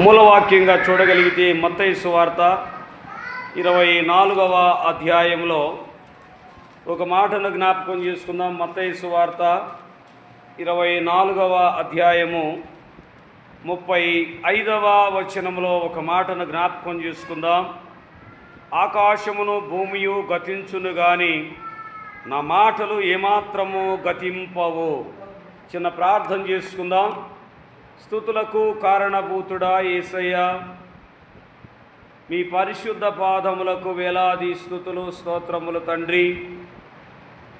మూలవాక్యంగా చూడగలిగితే మత్తయి సువార్త 24వ అధ్యాయంలో ఒక మాటను జ్ఞాపకం చేసుకుందాం. మత్తయి సువార్త 24వ అధ్యాయము 35వ వచనంలో ఒక మాటను జ్ఞాపకం చేసుకుందాం. ఆకాశమును భూమియు గతించును గాని నా మాటలు ఏమాత్రము గతింపవు. చిన్న ప్రార్థన చేసుకుందాం. స్తుతులకు కారణభూతుడా యేసయ్య, మీ పరిశుద్ధ పాదములకు వేలాది స్తుతులు స్తోత్రములు తండ్రి.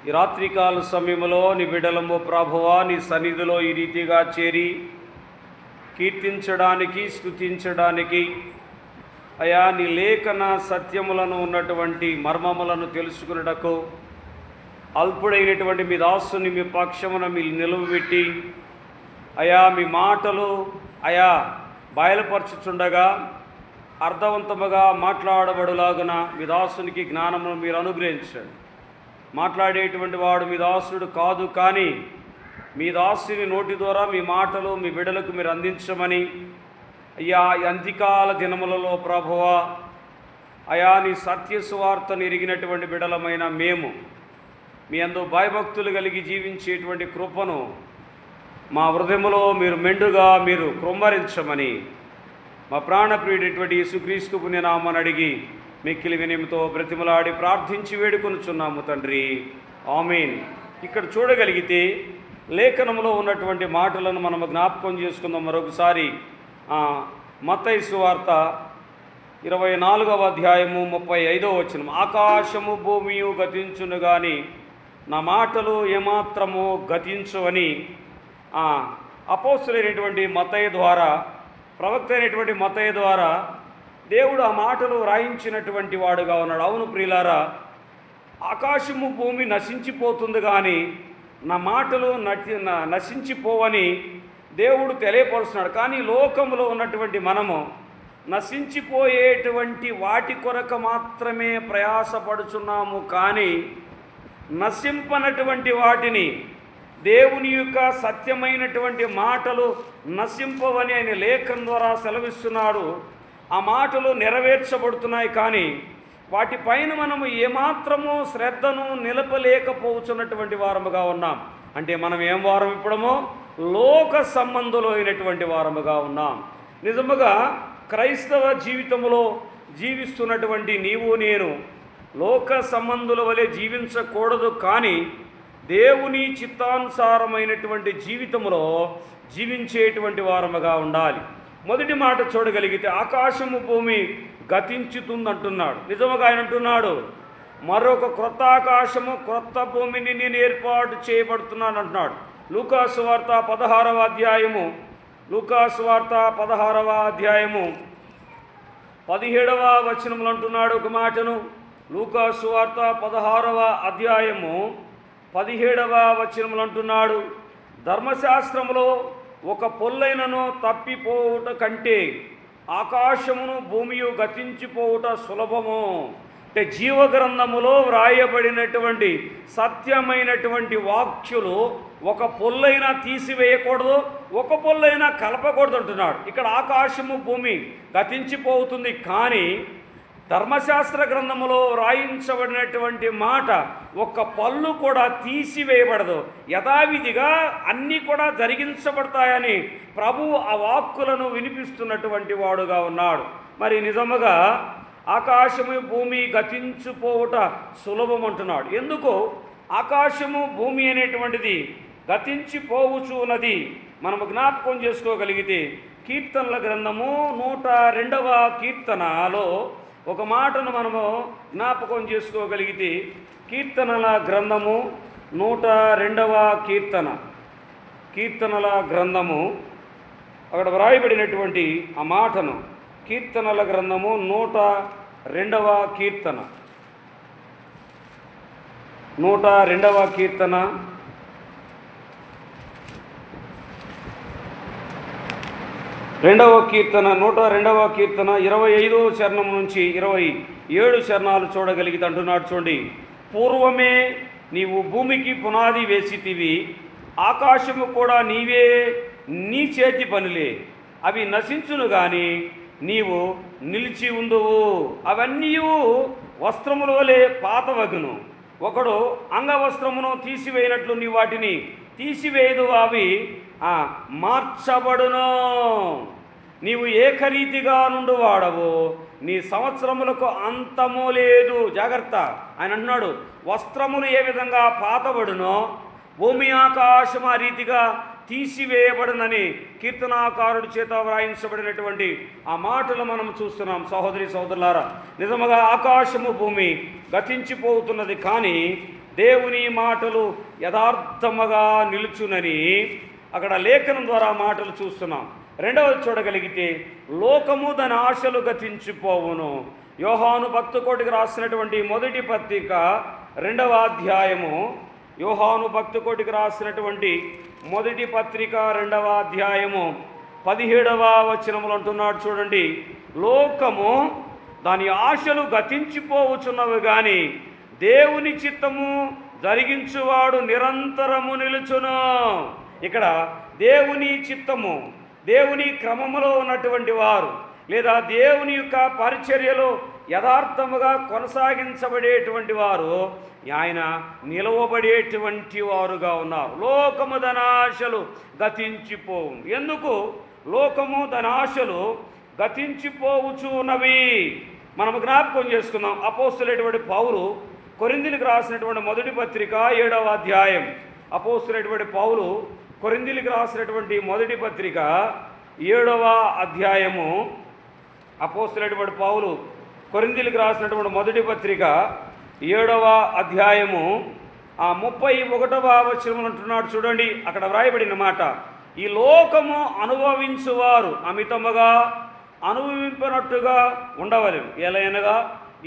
ఈ రాత్రికాల సమయంలో నీ బిడ్డలము ప్రభువా, నీ సన్నిధిలో ఈ రీతిగా చేరి కీర్తించడానికి స్తుతించడానికి అయా నీ లేఖన సత్యములను ఉన్నటువంటి మర్మములను తెలుసుకున్నటకు అల్పుడైనటువంటి మీ దాసుని మీ పక్షమున మీ నిలువబెట్టి అయా మీ మాటలు అయా బయలుపరచుచుండగా అర్థవంతముగా మాట్లాడబడులాగున మీ దాసునికి జ్ఞానమును మీరు అనుగ్రహించండి. మాట్లాడేటువంటి వాడు మీ దాసుడు కాదు, కానీ మీ దాసుని నోటి ద్వారా మీ మాటలు మీ బిడ్డలకు మీరు అందించమని అయ్యా ఈ అంత్యకాల దినములలో ప్రభువా అయా నీ సత్య సువార్తను ఎరిగినటువంటి బిడ్డలమైన మేము మీ అందు భయభక్తులు కలిగి జీవించేటువంటి కృపను మా హృదయములో మీరు మెండుగా మీరు కృమ్మరించమని మా ప్రాణప్రియుడైనటువంటి యేసుక్రీస్తు పుణ్యనామని అడిగి మిక్కిలి వినయంతో బ్రతిమలాడి ప్రార్థించి వేడుకొనుచున్నాము తండ్రి, ఆమేన్. ఇక్కడ చూడగలిగితే లేఖనంలో ఉన్నటువంటి మాటలను మనము జ్ఞాపకం చేసుకుందాం మరొకసారి. మత్తయి సువార్త 24వ అధ్యాయము 35వ వచనం. ఆకాశము భూమియు గతించును గాని నా మాటలు ఏమాత్రము గతించవని అపోస్తులైనటువంటి మత్తయి ద్వారా, ప్రవక్త అయినటువంటి మత్తయి ద్వారా దేవుడు ఆ మాటలు వ్రాయించినటువంటి వాడుగా ఉన్నాడు. అవును ప్రియులారా, ఆకాశము భూమి నశించిపోతుంది కానీ నా మాటలు నశించిపోవని దేవుడు తెలియపరుస్తున్నాడు. కానీ లోకంలో ఉన్నటువంటి మనము నశించిపోయేటువంటి వాటి కొరకు మాత్రమే ప్రయాసపడుచున్నాము, కానీ నశింపనటువంటి వాటిని దేవుని యొక్క సత్యమైనటువంటి మాటలు నశింపవని ఆయన లేఖనం ద్వారా సెలవిస్తున్నాడు. ఆ మాటలు నెరవేర్చబడుతున్నాయి, కానీ వాటిపైన మనము ఏమాత్రమూ శ్రద్ధను నిలపలేకపోతున్నటువంటి వారముగా ఉన్నాం. అంటే మనం ఏం వారం ఇప్పుడమో లోక సంబంధులైనటువంటి వారముగా ఉన్నాం. నిజముగా క్రైస్తవ జీవితంలో జీవిస్తున్నటువంటి నీవు నేను లోక సంబంధుల వలె జీవించకూడదు, కానీ దేవుని చిత్తానుసారమైనటువంటి జీవితంలో జీవించేటువంటి వారముగా ఉండాలి. మొదటి మాట చూడగలిగితే ఆకాశము భూమి గతించుతుందంటున్నాడు. నిజముగా ఆయన అంటున్నాడు, మరొక క్రొత్త ఆకాశము క్రొత్త భూమిని నేను ఏర్పాటు చేయబడుతున్నాను అంటున్నాడు. లూకాసు వార్త 16వ అధ్యాయము 17వ వచనములు అంటున్నాడు ఒక మాటను. లూకాసు వార్త 16వ అధ్యాయము 17వ వచనములు అంటున్నాడు, ధర్మశాస్త్రములో ఒక పొల్లైనను తప్పిపోవుట కంటే ఆకాశమును భూమియు గతించిపోవుట సులభము. అంటే జీవగ్రంథములో వ్రాయబడినటువంటి సత్యమైనటువంటి వాక్యులు ఒక పొల్లైనా తీసివేయకూడదు, ఒక పొల్లైనా కలపకూడదు అంటున్నాడు. ఇక్కడ ఆకాశము భూమి గతించిపోతుంది, కానీ ధర్మశాస్త్ర గ్రంథములో వ్రాయించబడినటువంటి మాట ఒక్క పళ్ళు కూడా తీసివేయబడదు. యథావిధిగా అన్నీ కూడా జరిగించబడతాయని ప్రభువు ఆ వాక్కులను వినిపిస్తున్నటువంటి వాడుగా ఉన్నాడు. మరి నిజముగా ఆకాశము భూమి గతించిపోవుట సులభం అంటున్నాడు. ఎందుకు ఆకాశము భూమి అనేటువంటిది గతించిపోవచ్చు ఉన్నది మనము జ్ఞాపకం చేసుకోగలిగితే కీర్తనల గ్రంథము 102వ కీర్తనలో ఒక మాటను మనము జ్ఞాపకం చేసుకోగలిగితే కీర్తనల గ్రంథము 102వ కీర్తనల గ్రంథము అక్కడ వ్రాయబడినటువంటి ఆ మాటను, కీర్తనల గ్రంథము 102వ కీర్తన 102వ కీర్తన 102వ కీర్తన 25వ చరణం నుంచి 27 చరణాలు చూడగలిగితే అంటున్నాడు. చూడండి, పూర్వమే నీవు భూమికి పునాది వేసితివి, ఆకాశము కూడా నీవే నీ చేతి పనులే. అవి నశించును గాని నీవు నిలిచి ఉందువు. అవన్నీ వస్త్రముల వలె పాతవగును. ఒకడు అంగవస్త్రమును తీసివేయనట్లు నీ వాటిని తీసివేయదు, అవి మార్చబడును. నీవు ఏకరీతిగా నుండి వాడవు, నీ సంవత్సరములకు అంతము లేదు. జాగ్రత్త, ఆయన అంటున్నాడు, వస్త్రములు ఏ విధంగా పాతబడునో భూమి ఆకాశం ఆ రీతిగా తీసివేయబడునని కీర్తనాకారుడి చేత వ్రాయించబడినటువంటి ఆ మాటలు మనం చూస్తున్నాం. సహోదరి సహోదరులారా, నిజముగా ఆకాశము భూమి గతించిపోతున్నది, కానీ దేవుని మాటలు యథార్థముగా నిలుచునని అక్కడ లేఖనం ద్వారా మాటలు చూస్తున్నాం. రెండవది చూడగలిగితే, లోకము దాని ఆశలు గతించిపోవును. యోహాను భక్తకోటికి రాసినటువంటి మొదటి పత్రిక 2వ అధ్యాయము, యోహాను భక్తకోటికి రాసినటువంటి మొదటి పత్రిక 2వ అధ్యాయము 17వ వచనములు అంటున్నాడు చూడండి, లోకము దాని ఆశలు గతించిపోవచ్చున్నవి కానీ దేవుని చిత్తము జరిగించువాడు నిరంతరము నిలుచును. ఇక్కడ దేవుని చిత్తము, దేవుని క్రమములో ఉన్నటువంటి వారు, లేదా దేవుని యొక్క పరిచర్యలో యథార్థముగా కొనసాగించబడేటువంటి వారు ఆయన నిలవబడేటువంటి వారుగా ఉన్నారు. లోకము ధనాశలు గతించిపోవు. ఎందుకు లోకము ధనాశలు గతించిపోవచ్చున్నవి? మనం జ్ఞాపకం చేసుకుందాం. అపోస్తలుడైనటువంటి పౌలు కొరింథీయులకు రాసినటువంటి మొదటి పత్రిక 7వ అధ్యాయం. అపోస్తలుడైనటువంటి పౌలు కొరింథీయులకు రాసినటువంటి మొదటి పత్రిక 7వ అధ్యాయము. అపోస్తలుడైనటువంటి పౌలు కొరింథీయులకు రాసినటువంటి మొదటి పత్రిక 7వ అధ్యాయము 31వ వచనం అంటున్నాడు చూడండి. అక్కడ వ్రాయబడిన మాట, ఈ లోకము అనుభవించువారు అమితముగా అనుభవింపనట్టుగా ఉండవలెను. ఎలయనగా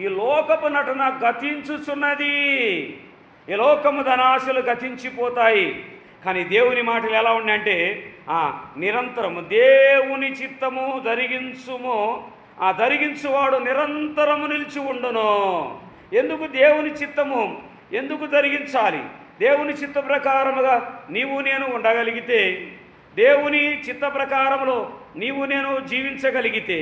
ఈ లోకపు నటన గతించుచున్నది. ఈ లోకము ధనాశలు గతించిపోతాయి, కానీ దేవుని మాటలు ఎలా ఉన్నాయంటే నిరంతరము దేవుని చిత్తము జరిగించుము, జరిగించువాడు నిరంతరము నిలిచి ఉండును. ఎందుకు దేవుని చిత్తము ఎందుకు జరిగించాలి? దేవుని చిత్త ప్రకారముగా నీవు నేను ఉండగలిగితే, దేవుని చిత్త ప్రకారంలో నీవు నేను జీవించగలిగితే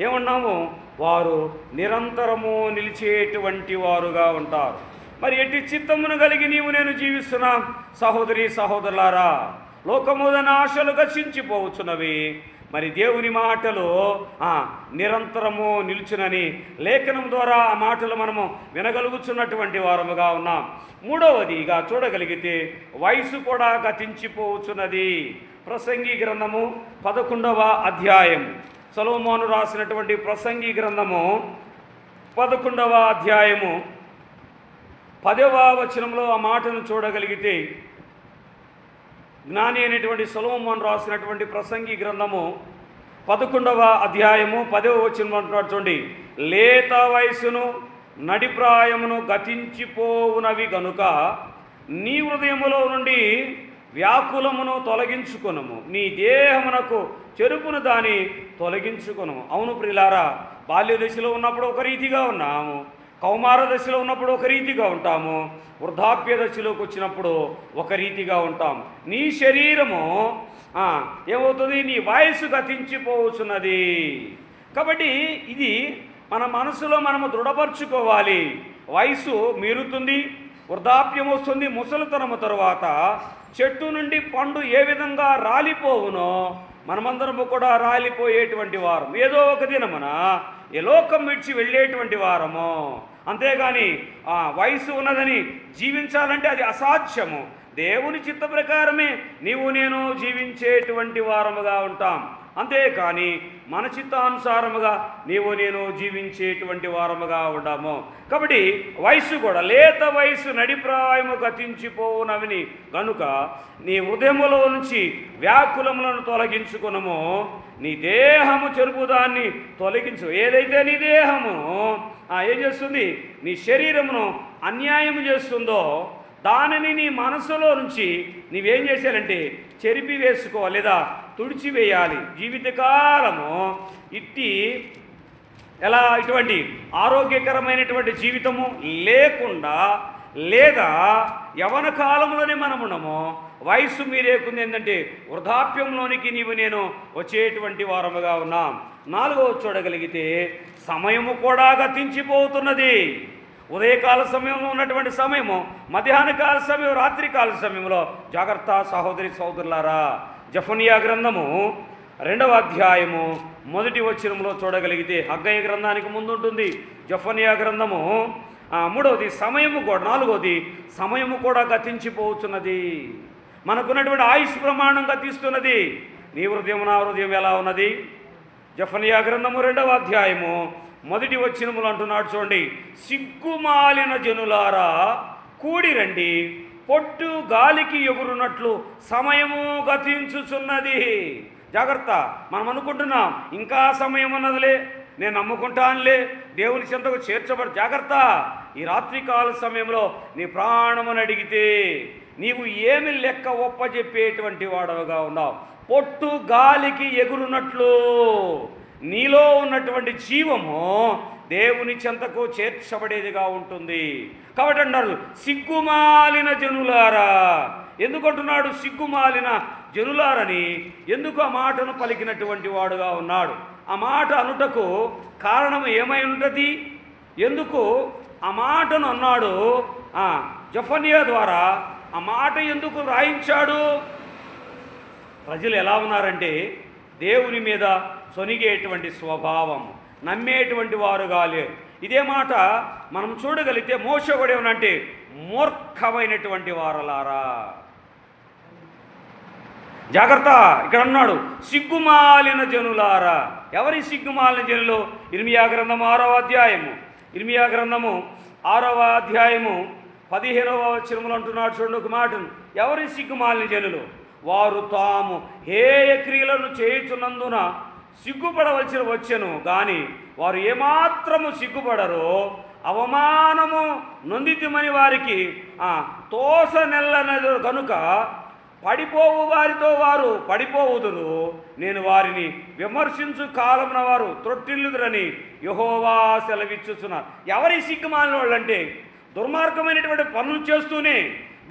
ఏమన్నాము, వారు నిరంతరము నిలిచేటువంటి వారుగా ఉంటారు. మరి ఎట్టి చిత్తమును కలిగి నీవు నేను జీవిస్తున్నాం? సహోదరి సహోదరులారా, లోకముదన ఆశలు గతించిపోవచ్చున్నవి, మరి దేవుని మాటలు నిరంతరము నిలుచునని లేఖనం ద్వారా ఆ మాటలు మనము వినగలుగుతున్నటువంటి వారముగా ఉన్నాం. మూడవదిగా చూడగలిగితే, వయసు కూడా గతించిపోవచ్చున్నది. ప్రసంగి గ్రంథము 11వ అధ్యాయం, సొలొమోను రాసినటువంటి ప్రసంగి గ్రంథము 11వ అధ్యాయము 10వ వచనంలో ఆ మాటను చూడగలిగితే, జ్ఞాని అయినటువంటి సొలొమోను రాసినటువంటి ప్రసంగి గ్రంథము 11వ అధ్యాయము 10వ వచనం అంటున్నాడు చూడండి, లేత వయసును నడిప్రాయమును గతించిపోవునవి గనుక నీ హృదయములో నుండి వ్యాకులమును తొలగించుకొనుము, నీ దేహమునకు చెరుపును దాన్ని తొలగించుకొనుము. అవును ప్రియులారా, బాల్య దశలో ఉన్నప్పుడు ఒక రీతిగా ఉన్నాము, కౌమార దశలో ఉన్నప్పుడు ఒక రీతిగా ఉంటాము, వృద్ధాప్య దశలోకి వచ్చినప్పుడు ఒక రీతిగా ఉంటాం. నీ శరీరము ఏమవుతుంది? నీ వయసు గతించిపోవచ్చున్నది. కాబట్టి ఇది మన మనసులో మనము దృఢపరచుకోవాలి. వయసు మీరుతుంది, వృద్ధాప్యం వస్తుంది. ముసలితనము తరువాత చెట్టు నుండి పండు ఏ విధంగా రాలిపోవునో మనమందరము కూడా రాలిపోయేటువంటి వారం, ఏదో ఒక దినమున ఈ లోకం విడిచి వెళ్ళేటువంటి వారము. అంతేగాని వయసు ఉన్నదని జీవించాలంటే అది అసాధ్యము. దేవుని చిత్త ప్రకారమే నీవు నేను జీవించేటువంటి వారముగా ఉంటాం, అంతేకాని మన చిత్తానుసారముగా నీవు నేను జీవించేటువంటి వారముగా ఉంటాము. కాబట్టి వయసు కూడా, లేత వయసు నడిప్రాయము గతించిపోవునవిని గనుక నీ హృదయములో నుంచి వ్యాకులములను తొలగించుకునము, నీ దేహము చెరుపుదాన్ని తొలగించు. ఏదైతే నీ దేహము ఏం చేస్తుంది, నీ శరీరమును అన్యాయం చేస్తుందో దానిని నీ మనసులో నుంచి నీవేం చేశానంటే చెరిపి వేసుకోవాలి, లేదా తుడిచివేయాలి. జీవితకాలము ఇటువంటి ఆరోగ్యకరమైనటువంటి జీవితము లేకుండా, లేదా యవన కాలంలోనే మనం ఉన్నాము, వయస్సు మీరేకుంది ఏంటంటే వృద్ధాప్యంలోనికి నేను వచ్చేటువంటి వారముగా ఉన్నాం. 4వ చూడగలిగితే సమయము కూడా గతించిపోతున్నది. ఉదయకాల సమయంలో ఉన్నటువంటి సమయము, మధ్యాహ్న కాల సమయం, రాత్రి కాల సమయంలో జాగ్రత్త సహోదరి సహోదరులారా. జెఫన్యా గ్రంథము 2వ అధ్యాయము 1వ వచనంలో చూడగలిగితే, హగ్గయి గ్రంథానికి ముందు ఉంటుంది జెఫన్యా గ్రంథము. 3వది సమయము కూడా, 4వది సమయము కూడా గతించిపోతున్నది. మనకున్నటువంటి ఆయుష్ ప్రమాణం గతిస్తున్నది. నీ హృదయం నా హృదయం ఎలా ఉన్నది? జెఫన్యా గ్రంథము 2వ అధ్యాయము 1వ వచనములు అంటున్నాడు చూడండి, సిగ్గుమాలిన జనులారా కూడి రండి, పొట్టు గాలికి ఎగురునట్లు సమయము గతించుచున్నది. జాగ్రత్త. మనం అనుకుంటున్నాం ఇంకా సమయం ఉన్నదిలే, నేను నమ్ముకుంటానులే, దేవుని చెంతకు చేర్చబడి. జాగ్రత్త. ఈ రాత్రికాల సమయంలో నీ ప్రాణమును అడిగితే నీవు ఏమి లెక్క ఒప్పజెప్పేటువంటి వాడవుగా ఉన్నావు. పొట్టు గాలికి ఎగురునట్లు నీలో ఉన్నటువంటి జీవము దేవుని చెంతకు చేర్చబడేదిగా ఉంటుంది. కాబట్టి అన్నారు సిగ్గుమాలిన జనులారా. ఎందుకంటున్నాడు సిగ్గుమాలిన జనులారని? ఎందుకు ఆ మాటను పలికినటువంటి వాడుగా ఉన్నాడు? ఆ మాట అనుటకు కారణం ఏమై ఉంటుంది? ఎందుకు ఆ మాటను అన్నాడు? జెఫన్యా ద్వారా ఆ మాట ఎందుకు రాయించాడు? ప్రజలు ఎలా ఉన్నారంటే దేవుని మీద సొనిగేటువంటి స్వభావం, నమ్మేటువంటి వారుగా లేరు. ఇదే మాట మనం చూడగలిగితే మోషే కూడా ఏమనంటే మూర్ఖమైనటువంటి వారలారా. జాగ్రత్త. ఇక్కడ అన్నాడు సిగ్గుమాలిన జనులారా. ఎవరి సిగ్గుమాలిన జనులు? ఇర్మియా గ్రంథము 6వ అధ్యాయము, ఇర్మియా గ్రంథము 6వ అధ్యాయము 15వ వచనములు అంటున్నాడు చూడండి ఒక మాటను. ఎవరి సిగ్గుమాలిన జనులు? వారు తాము హేయ క్రియలను చేయుచున్నందున సిగ్గుపడవలసి వచ్చెను గాని వారు ఏమాత్రము సిగ్గుపడరో అవమానము నొందితిమని వారికి తోస నెల్లనదు కనుక పడిపోవు వారితో వారు పడిపోవుదురు. నేను వారిని విమర్శించు కాలమున వారు త్రొట్టిల్లుదురని యెహోవా సెలవిచ్చుచున్నారు. ఎవరి సిగ్గుమాలిన వాళ్ళు అంటే దుర్మార్గమైనటువంటి పనులు చేస్తూనే,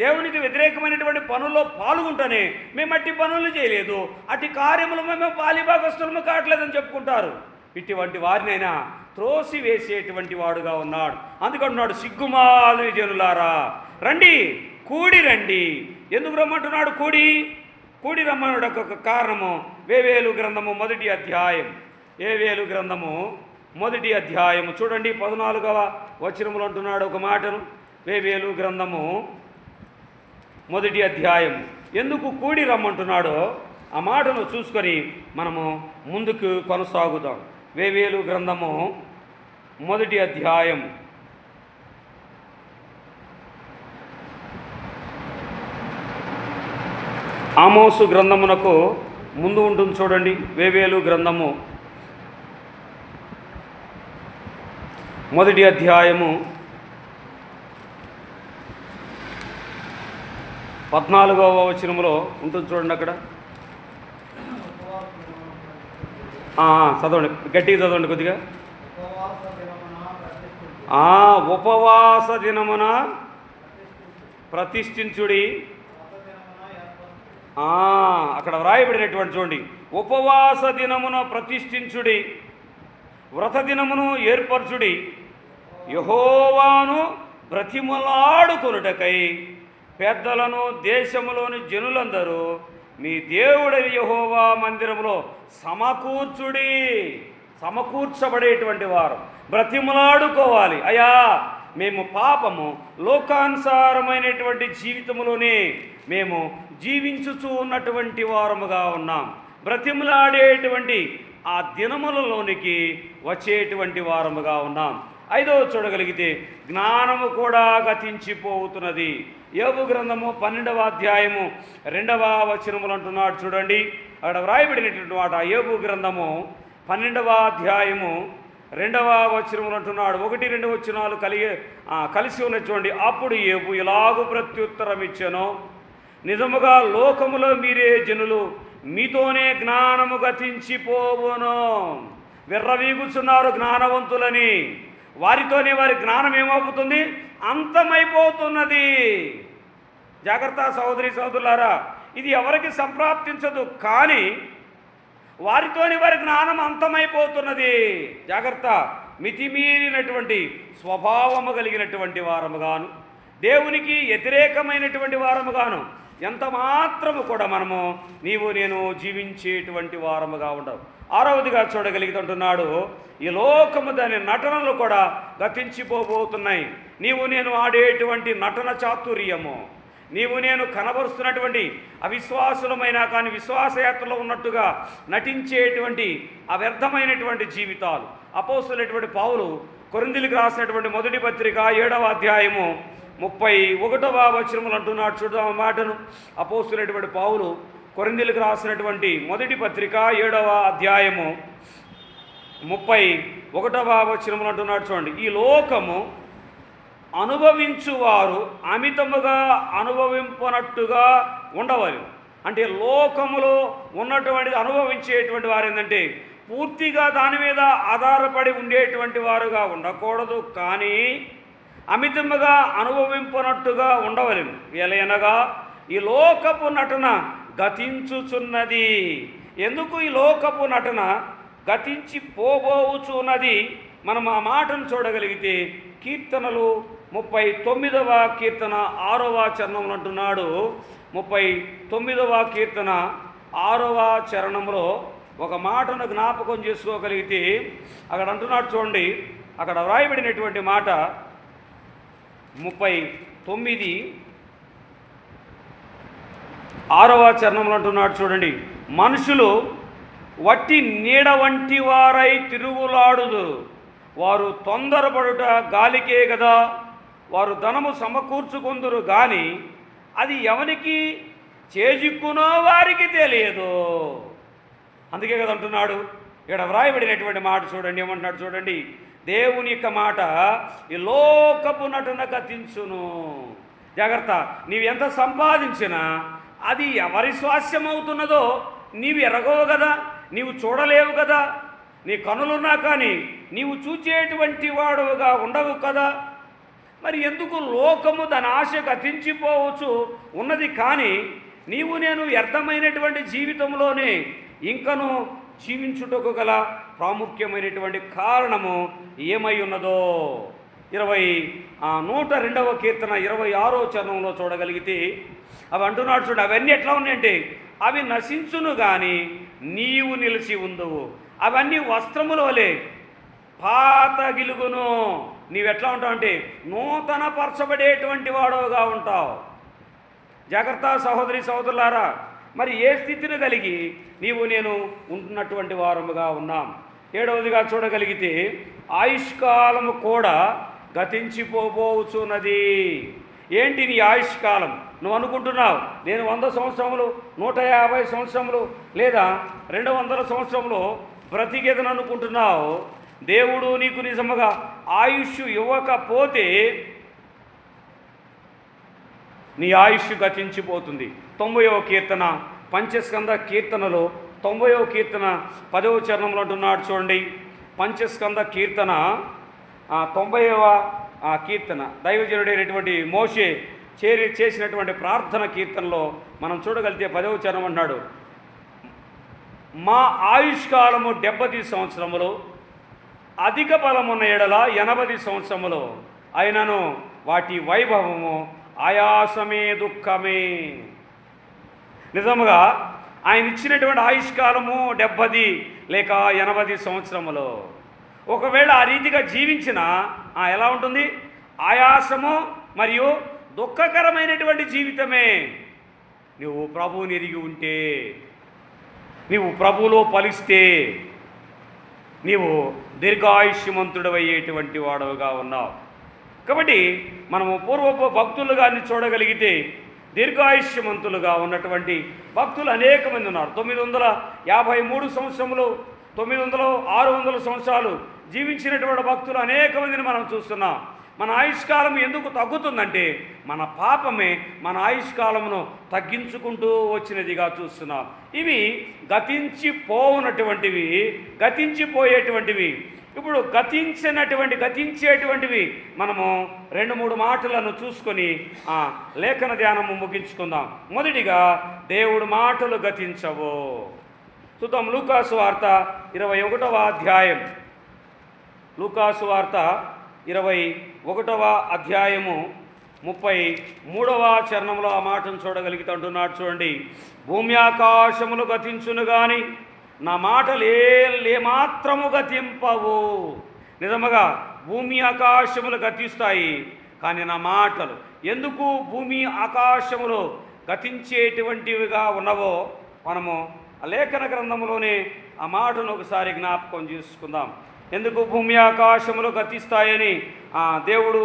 దేవునికి వ్యతిరేకమైనటువంటి పనుల్లో పాల్గొంటూనే మేము అట్టి పనులు చేయలేదు, అట్టి కార్యములు మేము పాలిభాగస్తులము కావట్లేదని చెప్పుకుంటారు. ఇటువంటి వారినైనా త్రోసి వేసేటువంటి వాడుగా ఉన్నాడు. అందుకంటున్నాడు సిగ్గుమాలిన జనులారా రండి, కూడి రండి. ఎందుకు రమ్మంటున్నాడు? కూడి రమ్మనుడు ఒక కారణము. వేవేలు గ్రంథము 1వ అధ్యాయం, వేవేలు గ్రంథము 1వ అధ్యాయము చూడండి 14వ వచనములు అంటున్నాడు ఒక మాటను. వేవేలు గ్రంథము 1వ అధ్యాయం ఎందుకు కూడి రమ్మంటున్నాడో ఆ మాటను చూసుకొని మనము ముందుకు కొనసాగుదాం. వేవేలు గ్రంథము 1వ అధ్యాయం ఆమోసు గ్రంథమునకు ముందు ఉంటుంది చూడండి. వేవేలు గ్రంథము 1వ అధ్యాయము 14వ వచనములో ఉంటుంది చూడండి. అక్కడ చదవండి, గట్టిగా చదవండి కొద్దిగా. ఉపవాస దినమున ప్రతిష్ఠించుడి. అక్కడ వ్రాయబడినటువంటి చూడండి, ఉపవాస దినమున ప్రతిష్ఠించుడి, వ్రత దినమును ఏర్పరచుడి, యెహోవాను బ్రతిమలాడుకొనుటకై పెద్దలను దేశములోని జనులందరూ మీ దేవుడైన యెహోవా మందిరములో సమకూర్చుడి. సమకూర్చబడేటువంటి వారు బ్రతిమలాడుకోవాలి. అయ్యా మేము పాపము లోకానుసారమైనటువంటి జీవితంలోనే మేము జీవించుచూ ఉన్నటువంటి వారముగా ఉన్నాం. బ్రతిమలాడేటువంటి ఆ దినములలోనికి వచ్చేటువంటి వారముగా ఉన్నాం. 5వ చూడగలిగితే జ్ఞానము కూడా గతించిపోతున్నది. యోబు గ్రంథము 12వ అధ్యాయము 2వ వచనములు అంటున్నాడు చూడండి. అక్కడ వ్రాయబడినటువంటి మాట యోబు గ్రంథము 12వ అధ్యాయము 2వ వచనములు అంటున్నాడు. 1-2 వచనాలు కలిసి ఉన్న చూడండి. అప్పుడు యోబు ఇలాగు ప్రత్యుత్తరం ఇచ్చెను, నిజముగా లోకములో మీరే జనులు, మీతోనే జ్ఞానము గతించిపోవును. విర్రవీగుచున్నారు జ్ఞానవంతులని, వారితోనే వారి జ్ఞానం ఏమవుతుంది? అంతమైపోతున్నది. జాగ్రత్త సహోదరి సహోదరులారా, ఇది ఎవరికి సంప్రాప్తించదు, కానీ వారితోని వారి జ్ఞానం అంతమైపోతున్నది. జాగ్రత్త. మితిమీరినటువంటి స్వభావము కలిగినటువంటి వారముగాను, దేవునికి వ్యతిరేకమైనటువంటి వారముగాను ఎంత మాత్రము కూడా మనము నీవు నేను జీవించేటువంటి వారముగా ఉండవు. ఆరవదిగా చూడగలుగుతుంటున్నాడు, ఈ లోకము దాని నటనలు కూడా గతించిపోబోతున్నాయి. నీవు నేను ఆడేటువంటి నటన చాతుర్యము, నీవు నేను కనబరుస్తున్నటువంటి అవిశ్వాసులమైనా కానీ విశ్వాసయాత్రలో ఉన్నట్టుగా నటించేటువంటి వ్యర్థమైనటువంటి జీవితాలు. అపోస్తలుడైనటువంటి పౌలు కొరింథీయులకు రాసినటువంటి మొదటి పత్రిక 7వ అధ్యాయము 31వ వచనములు అంటున్నాడు. చూద్దాం మాటను. అపోస్తలుడైనటువంటి పౌలు కొరింథీయులకు రాసినటువంటి మొదటి పత్రిక 7వ అధ్యాయము 31వ వచనములు అంటున్నాడు. చూడండి, ఈ లోకము అనుభవించువారు అమితముగా అనుభవింపనట్టుగా ఉండవాలి. అంటే లోకములో ఉన్నటువంటి అనుభవించేటువంటి వారు ఏంటంటే పూర్తిగా దాని మీద ఆధారపడి ఉండేటువంటి వారుగా ఉండకూడదు, కానీ అమితముగా అనుభవింపనట్టుగా ఉండవలెను. ఎలయనగా ఈ లోకపు నటన గతించుచున్నది. ఎందుకు ఈ లోకపు నటన గతించి పోబోచున్నది? మనం ఆ మాటను చూడగలిగితే కీర్తనలు 39వ కీర్తన 6వ చరణంలో అంటున్నాడు. 39వ కీర్తన 6వ చరణంలో ఒక మాటను జ్ఞాపకం చేసుకోగలిగితే అక్కడ అంటున్నాడు. చూడండి, అక్కడ వ్రాయబడినటువంటి మాట 39 6వ చరణంలో అంటున్నాడు. చూడండి, మనుషులు వట్టి నీడ వంటి వారై తిరుగులాడుదు, వారు తొందరపడుట గాలికే కదా, వారు ధనము సమకూర్చుకొందురు గాని అది ఎవరికి చేజిక్కునో వారికి తెలియదు. అందుకే కదా అంటున్నాడు. ఇక్కడ వ్రాయబడినటువంటి మాట చూడండి, ఏమంటున్నాడు చూడండి, దేవుని యొక్క మాట, ఈ లోకపు నటన గతించును. జాగ్రత్త. నీవు ఎంత సంపాదించినా అది ఎవరి స్వాస్యం అవుతున్నదో నీవు ఎరగవు కదా, నీవు చూడలేవు కదా. నీ కనులున్నా కానీ నీవు చూచేటువంటి వాడుగా ఉండవు కదా. మరి ఎందుకు లోకము దాని ఆశ గతించిపోవచ్చు ఉన్నది, కానీ నీవు నేను వ్యర్థమైనటువంటి జీవితంలోనే ఇంకను జీవించుటకు గల ప్రాముఖ్యమైనటువంటి కారణము ఏమై ఉన్నదో 102వ కీర్తన 26వ చరణంలో చూడగలిగితే అవి అంటున్నాడు. చూడు, అవన్నీ ఎట్లా ఉన్నాయంటే అవి నశించును కానీ నీవు నిలిచి ఉందువు. అవన్నీ వస్త్రముల వలె పాత గిలుగును. నీవెట్లా ఉంటావు అంటే నూతన పరచబడేటువంటి వాడవుగా ఉంటావు. జాగ్రత్త సహోదరి సహోదరులారా, మరి ఏ స్థితిని కలిగి నీవు నేను ఉంటున్నటువంటి వారముగా ఉన్నాం. 7వదిగా చూడగలిగితే ఆయుష్కాలము కూడా గతించిపోబోచున్నది. ఏంటి నీ ఆయుష్కాలం? నువ్వు అనుకుంటున్నావు నేను 100 సంవత్సరములు, 150 సంవత్సరములు లేదా 200 సంవత్సరములు బ్రతికేదని అనుకుంటున్నావు. దేవుడు నీకు నిజముగా ఆయుష్ ఇవ్వకపోతే నీ ఆయుష్ గతించిపోతుంది. 90వ కీర్తన పంచస్కంద కీర్తనలో 90వ కీర్తన 10వ చరణంలో అంటున్నాడు. చూడండి, పంచస్కంద కీర్తన 90వ కీర్తన దైవజనుడైనటువంటి మోషే చేసినటువంటి ప్రార్థన కీర్తనలో మనం చూడగలిగితే 10వ చరణం అన్నాడు, మా ఆయుష్కాలము 70 సంవత్సరములు, అధిక బలమున్న ఎడల 80 సంవత్సరములు అయినను వాటి వైభవము ఆయాసమే దుఃఖమే. నిజముగా ఆయన ఇచ్చినటువంటి ఆయుష్కాలము 70 లేక 80 సంవత్సరములు. ఒకవేళ ఆ రీతిగా జీవించిన ఎలా ఉంటుంది? ఆయాసము మరియు దుఃఖకరమైనటువంటి జీవితమే. నువ్వు ప్రభువుని ఎరిగి ఉంటే, నీవు ప్రభువులో ఫలిస్తే నీవు దీర్ఘాయుష్యమంతుడవయ్యేటువంటి వాడవుగా ఉన్నావు. కాబట్టి మనము పూర్వపు భక్తులు గారిని చూడగలిగితే దీర్ఘాయుష్యమంతులుగా ఉన్నటువంటి భక్తులు అనేక మంది ఉన్నారు. 953 సంవత్సరములు, 600 సంవత్సరాలు జీవించినటువంటి భక్తులు అనేక మందిని మనం చూస్తున్నాం. మన ఆయుష్కాలం ఎందుకు తగ్గుతుందంటే మన పాపమే మన ఆయుష్కాలమును తగ్గించుకుంటూ వచ్చినదిగా చూస్తున్నాం. ఇవి గతించిపోయినటువంటివి, గతించిపోయేటువంటివి. ఇప్పుడు గతించేటువంటివి మనము 2-3 మాటలను చూసుకొని లేఖన ధ్యానము ముగించుకుందాం. మొదటిగా దేవుడు మాటలు గతించవు. చూద్దాం. లూకాసు వార్త 21వ అధ్యాయం. లూకాసు వార్త 21వ అధ్యాయము 33వ చరణంలో ఆ మాటను చూడగలిగితే అంటున్నాడు. చూడండి, భూమి ఆకాశములు గతించును గాని నా మాటలు ఏమాత్రము గతింపవు. నిజముగా భూమి ఆకాశములు గతిస్తాయి, కానీ నా మాటలు ఎందుకు భూమి ఆకాశములు గతించేటువంటివిగా ఉన్నవో మనము ఆ లేఖన గ్రంథంలోనే ఆ మాటను ఒకసారి జ్ఞాపకం చేసుకుందాం. ఎందుకు భూమి ఆకాశములు గతిస్తాయని దేవుడు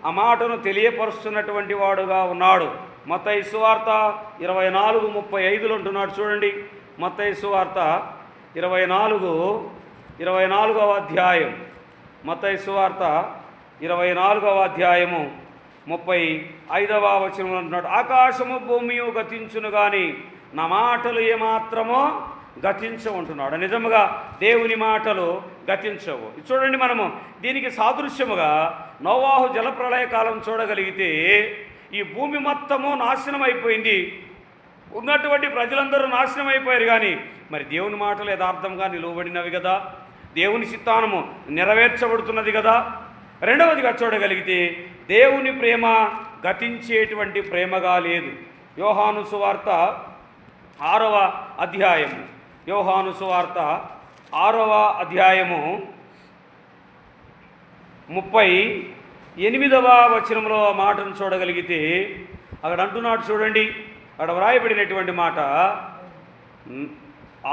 ఆ మాటను తెలియపరుస్తున్నటువంటి వాడుగా ఉన్నాడు. మత్తయి సువార్త 24:35 అంటున్నాడు. చూడండి, మత్తయి సువార్త 24వ అధ్యాయం. మత్తయి సువార్త 24వ అధ్యాయము 35వ వచనం అంటున్నాడు, ఆకాశము భూమియు గతించును గాని నా మాటలు ఏమాత్రమో గతించవు అంటున్నాడు. నిజముగా దేవుని మాటలు గతించవు. చూడండి, మనము దీనికి సాదృశ్యముగా నోవాహు జలప్రళయ కాలం చూడగలిగితే ఈ భూమి మొత్తము నాశనం అయిపోయింది, ఉన్నటువంటి ప్రజలందరూ నాశనం అయిపోయారు. కానీ మరి దేవుని మాటలు యథార్థంగా నిలువబడినవి కదా, దేవుని చిత్తానము నెరవేర్చబడుతున్నది కదా. రెండవదిగా చూడగలిగితే దేవుని ప్రేమ గతించేటువంటి ప్రేమగా లేదు. యోహాను సువార్త 6వ అధ్యాయము. యోహాను సువార్త 6వ అధ్యాయము 38వ వచనంలో ఆ మాటను చూడగలిగితే అక్కడ అంటున్నాడు. చూడండి, అక్కడ వ్రాయబడినటువంటి మాట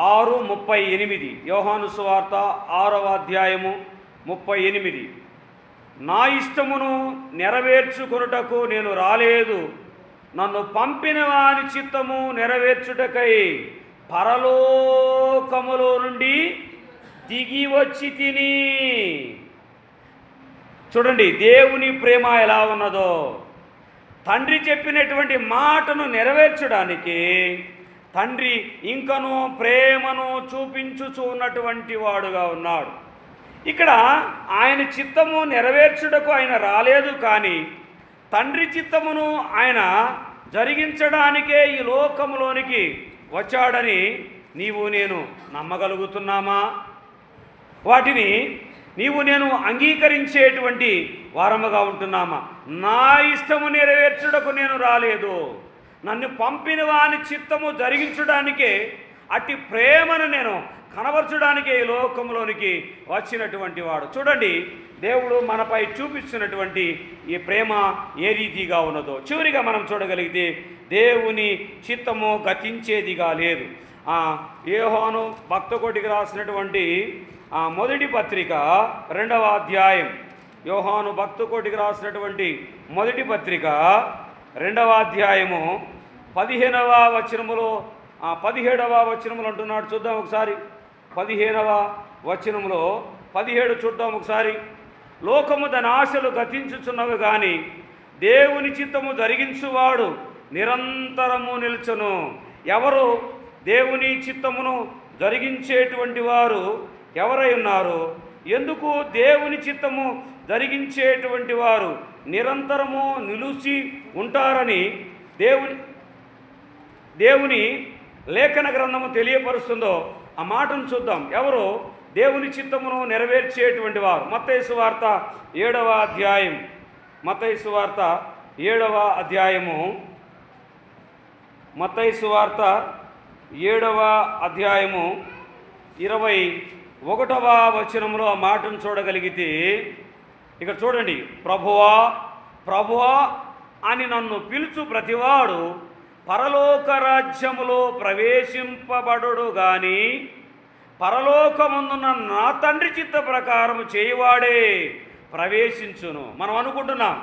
6:38. యోహాను సువార్త 6వ అధ్యాయము 38. నా ఇష్టమును నెరవేర్చుకొనుటకు నేను రాలేదు, నన్ను పంపిన వాని చిత్తము నెరవేర్చుటకై పరలోకములో నుండి దిగి వచ్చి తిని. చూడండి, దేవుని ప్రేమ ఎలా ఉన్నదో. తండ్రి చెప్పినటువంటి మాటను నెరవేర్చడానికి తండ్రి ఇంకనూ ప్రేమను చూపించుచూ ఉన్నటువంటి వాడుగా ఉన్నాడు. ఇక్కడ ఆయన చిత్తము నెరవేర్చుటకు ఆయన రాలేదు, కానీ తండ్రి చిత్తమును ఆయన జరిగించడానికే ఈ లోకములోనికి వచ్చాడని నీవు నేను నమ్మగలుగుతున్నామా? వాటిని నీవు నేను అంగీకరించేటువంటి వారముగా ఉంటున్నామా? నా ఇష్టము నెరవేర్చుటకు నేను రాలేదు, నన్ను పంపిన వాని చిత్తము జరిగించడానికే, అట్టి ప్రేమను నేను కనబరచడానికే ఈ లోకంలోనికి వచ్చినటువంటి వాడు. చూడండి, దేవుడు మనపై చూపిస్తున్నటువంటి ఈ ప్రేమ ఏ రీతిగా ఉన్నదో. చివరిగా మనం చూడగలిగితే దేవుని చిత్తము గతించేదిగా లేదు. యోహాను భక్తకోటికి రాసినటువంటి మొదటి పత్రిక 2వ అధ్యాయం. యోహాను భక్తకోటికి రాసినటువంటి మొదటి పత్రిక 2వ అధ్యాయము 15వ వచనములో 17వ వచనములు అంటున్నాడు. చూద్దాం ఒకసారి. 15వ వచనములో 17 చూద్దాం ఒకసారి. లోకము దాని ఆశలు గతించుచున్నవి కానీ దేవుని చిత్తము జరిగించువాడు నిరంతరము నిల్చును. ఎవరు దేవుని చిత్తమును జరిగించేటువంటి వారు ఎవరై ఉన్నారు? ఎందుకు దేవుని చిత్తము జరిగించేటువంటి వారు నిరంతరము నిలిచి ఉంటారని దేవుని లేఖన గ్రంథము తెలియపరుస్తుందో ఆ మాటను చూద్దాం. ఎవరు దేవుని చిత్తమును నెరవేర్చేటువంటి వారు? మత్తయి సువార్త 7వ అధ్యాయం. మత్తయి సువార్త 7వ అధ్యాయము. మత్తయి సువార్త 7వ అధ్యాయము 21వ వచనంలో ఆ మాటను చూడగలిగితే ఇక్కడ చూడండి, ప్రభువా ప్రభువా అని నన్ను పిలుచు ప్రతివాడు పరలోక రాజ్యములో ప్రవేశింపబడుడు గాని పరలోకమందున్న నా తండ్రి చిత్త ప్రకారము చేయువాడే ప్రవేశించును. మనం అనుకుంటున్నాం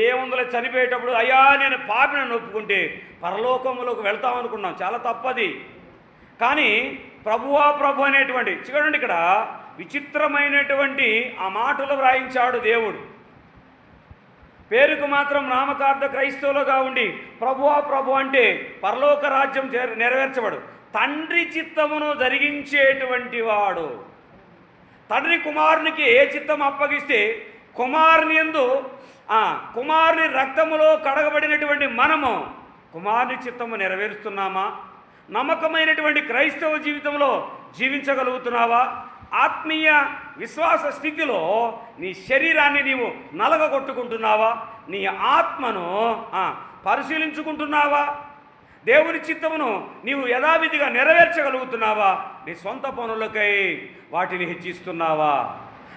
ఏముందులో చనిపోయేటప్పుడు అయ్యా నేను పాపిని ఒప్పుకుంటే పరలోకములోకి వెళ్తామనుకున్నాం. చాలా తప్పది. కానీ ప్రభువా ప్రభు అనేటువంటి చూడండి, ఇక్కడ విచిత్రమైనటువంటి ఆ మాటలు వ్రాయించాడు దేవుడు. పేరుకు మాత్రం నామకార్థ క్రైస్తవులుగా ఉండి ప్రభువా ప్రభు అంటే పరలోక రాజ్యం నెరవేర్చబడు. తండ్రి చిత్తమును జరిగించేటువంటి వాడు, తండ్రి కుమారునికి ఏ చిత్తం అప్పగిస్తే కుమారుని యందు కుమారుని రక్తములో కడగబడినటువంటి మనము కుమారుని చిత్తము నెరవేరుస్తున్నామా? నమ్మకమైనటువంటి క్రైస్తవ జీవితంలో జీవించగలుగుతున్నావా? ఆత్మీయ విశ్వాస స్థితిలో నీ శరీరాన్ని నీవు నలగగొట్టుకుంటున్నావా? నీ ఆత్మను పరిశీలించుకుంటున్నావా? దేవుని చిత్తమును నీవు యథావిధిగా నెరవేర్చగలుగుతున్నావా? నీ సొంత పనులకై వాటిని హెచ్చిస్తున్నావా?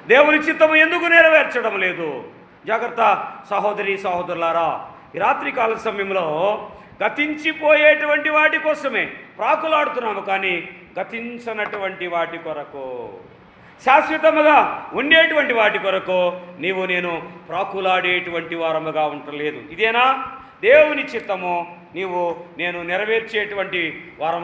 దేవుని చిత్తము ఎందుకు నెరవేర్చడం లేదు? జాగ్రత్త సహోదరి సహోదరులారా, ఈ రాత్రికాల సమయంలో గతించిపోయేటువంటి వాటి కోసమే ప్రాకులాడుతున్నాము, కానీ గతించనటువంటి వాటి కొరకు, శాశ్వతముగా ఉండేటువంటి వాటి కొరకు నీవు నేను ప్రాకులాడేటువంటి వారముగా ఉండలేదు. ఇదేనా దేవుని చిత్తము? నీవు నేను నెరవేర్చేటువంటి వారము